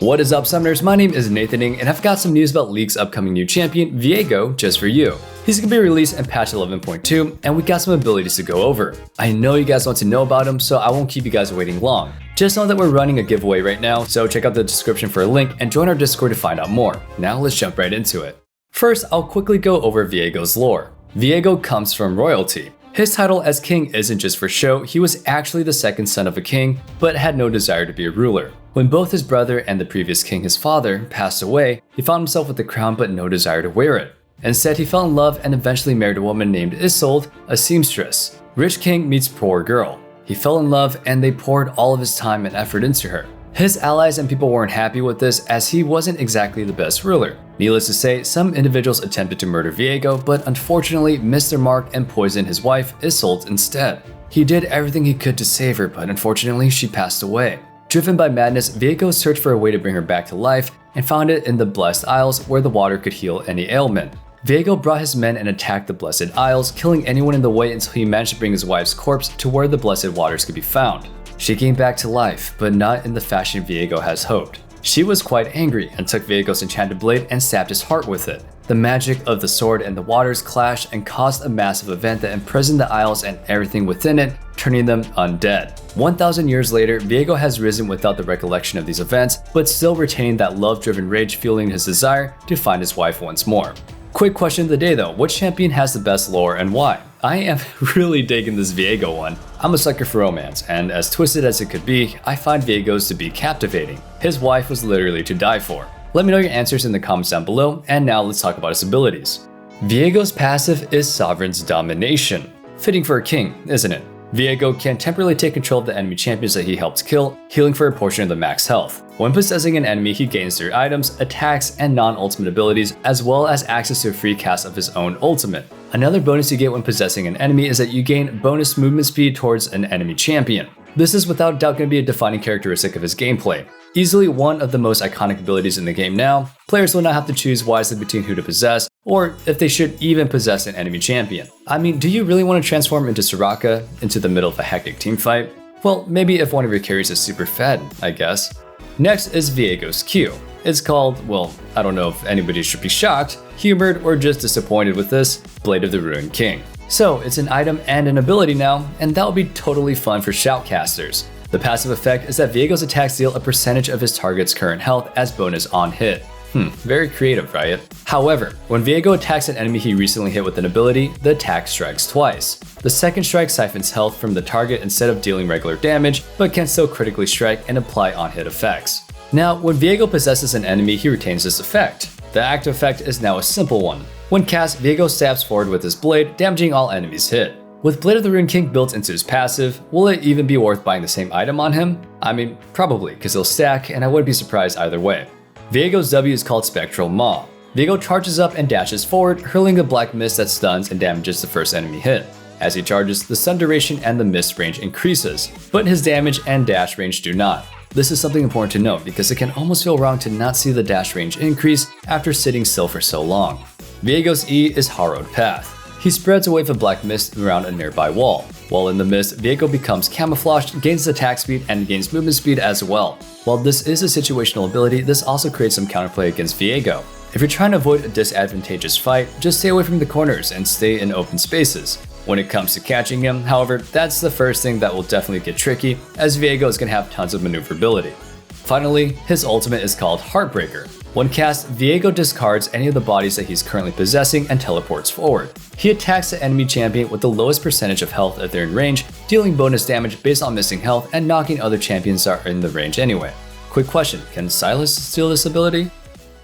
What is up, Summoners? My name is Nathan Ng, and I've got some news about League's upcoming new champion, Viego, just for you. He's gonna be released in patch 11.2, and we got some abilities to go over. I know you guys want to know about him, so I won't keep you guys waiting long. Just know that we're running a giveaway right now, so check out the description for a link and join our Discord to find out more. Now let's jump right into it. First, I'll quickly go over Viego's lore. Viego comes from royalty. His title as king isn't just for show, he was actually the second son of a king, but had no desire to be a ruler. When both his brother and the previous king, his father, passed away, he found himself with the crown but no desire to wear it. Instead, he fell in love and eventually married a woman named Isolde, a seamstress. Rich king meets poor girl. He fell in love and they poured all of his time and effort into her. His allies and people weren't happy with this as he wasn't exactly the best ruler. Needless to say, some individuals attempted to murder Viego, but unfortunately missed their mark and poisoned his wife, Isolde, instead. He did everything he could to save her, but unfortunately she passed away. Driven by madness, Viego searched for a way to bring her back to life and found it in the Blessed Isles where the water could heal any ailment. Viego brought his men and attacked the Blessed Isles, killing anyone in the way until he managed to bring his wife's corpse to where the Blessed Waters could be found. She came back to life, but not in the fashion Viego has hoped. She was quite angry and took Viego's enchanted blade and stabbed his heart with it. The magic of the sword and the waters clashed and caused a massive event that imprisoned the Isles and everything within it, turning them undead. 1,000 years later, Viego has risen without the recollection of these events, but still retaining that love-driven rage fueling his desire to find his wife once more. Quick question of the day though, which champion has the best lore and why? I am really digging this Viego one. I'm a sucker for romance, and as twisted as it could be, I find Viego's to be captivating. His wife was literally to die for. Let me know your answers in the comments down below, and now let's talk about his abilities. Viego's passive is Sovereign's Domination. Fitting for a king, isn't it? Viego can temporarily take control of the enemy champions that he helps kill, healing for a portion of the max health. When possessing an enemy, he gains their items, attacks, and non-ultimate abilities, as well as access to a free cast of his own ultimate. Another bonus you get when possessing an enemy is that you gain bonus movement speed towards an enemy champion. This is without doubt going to be a defining characteristic of his gameplay. Easily one of the most iconic abilities in the game now, players will not have to choose wisely between who to possess, or if they should even possess an enemy champion. I mean, do you really want to transform into Soraka into the middle of a hectic teamfight? Well, maybe if one of your carries is super fed, I guess. Next is Viego's Q. It's called, well, I don't know if anybody should be shocked, humored, or just disappointed with this, Blade of the Ruined King. So it's an item and an ability now, and that will be totally fun for shoutcasters. The passive effect is that Viego's attacks deal a percentage of his target's current health as bonus on hit. Very creative, right? However, when Viego attacks an enemy he recently hit with an ability, the attack strikes twice. The second strike siphons health from the target instead of dealing regular damage, but can still critically strike and apply on-hit effects. Now, when Viego possesses an enemy, he retains this effect. The active effect is now a simple one. When cast, Viego stabs forward with his blade, damaging all enemies hit. With Blade of the Ruined King built into his passive, will it even be worth buying the same item on him? I mean, probably, because they'll stack, and I wouldn't be surprised either way. Viego's W is called Spectral Maw. Viego charges up and dashes forward, hurling a black mist that stuns and damages the first enemy hit. As he charges, the stun duration and the mist range increases, but his damage and dash range do not. This is something important to note because it can almost feel wrong to not see the dash range increase after sitting still for so long. Viego's E is Harrowed Path. He spreads a wave of black mist around a nearby wall. While in the mist, Viego becomes camouflaged, gains attack speed, and gains movement speed as well. While this is a situational ability, this also creates some counterplay against Viego. If you're trying to avoid a disadvantageous fight, just stay away from the corners and stay in open spaces. When it comes to catching him, however, that's the first thing that will definitely get tricky, as Viego is going to have tons of maneuverability. Finally, his ultimate is called Heartbreaker. When cast, Viego discards any of the bodies that he's currently possessing and teleports forward. He attacks the enemy champion with the lowest percentage of health if they're in range, dealing bonus damage based on missing health and knocking other champions that are in the range anyway. Quick question, can Silas steal this ability?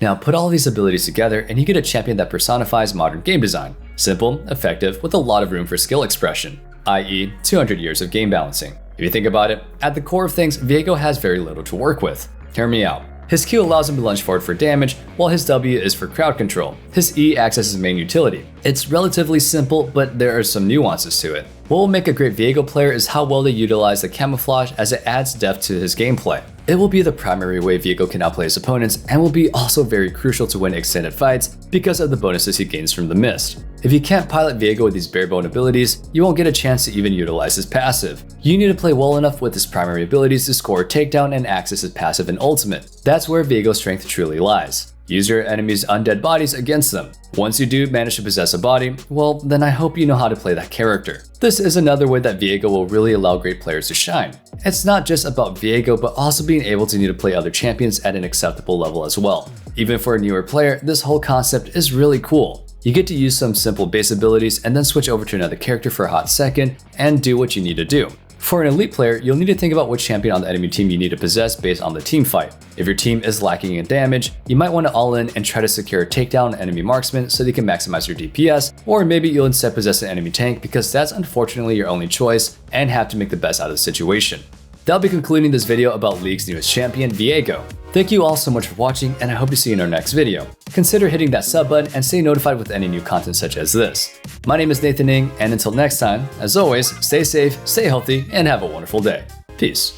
Now put all these abilities together and you get a champion that personifies modern game design. Simple, effective, with a lot of room for skill expression, i.e. 200 years of game balancing. If you think about it, at the core of things, Viego has very little to work with. Hear me out. His Q allows him to lunge forward for damage, while his W is for crowd control. His E acts as his main utility. It's relatively simple, but there are some nuances to it. What will make a great Viego player is how well they utilize the camouflage as it adds depth to his gameplay. It will be the primary way Viego can outplay his opponents and will be also very crucial to win extended fights because of the bonuses he gains from the mist. If you can't pilot Viego with these barebone abilities, you won't get a chance to even utilize his passive. You need to play well enough with his primary abilities to score a takedown and access his passive and ultimate. That's where Viego's strength truly lies. Use your enemy's undead bodies against them. Once you do manage to possess a body, well, then I hope you know how to play that character. This is another way that Viego will really allow great players to shine. It's not just about Viego, but also being able to play other champions at an acceptable level as well. Even for a newer player, this whole concept is really cool. You get to use some simple base abilities and then switch over to another character for a hot second and do what you need to do. For an elite player, you'll need to think about which champion on the enemy team you need to possess based on the team fight. If your team is lacking in damage, you might want to all in and try to secure a takedown on enemy marksman so that you can maximize your DPS, or maybe you'll instead possess an enemy tank because that's unfortunately your only choice and have to make the best out of the situation. That'll be concluding this video about League's newest champion, Viego. Thank you all so much for watching, and I hope to see you in our next video. Consider hitting that sub button and stay notified with any new content such as this. My name is Nathan Ng, and until next time, as always, stay safe, stay healthy, and have a wonderful day. Peace.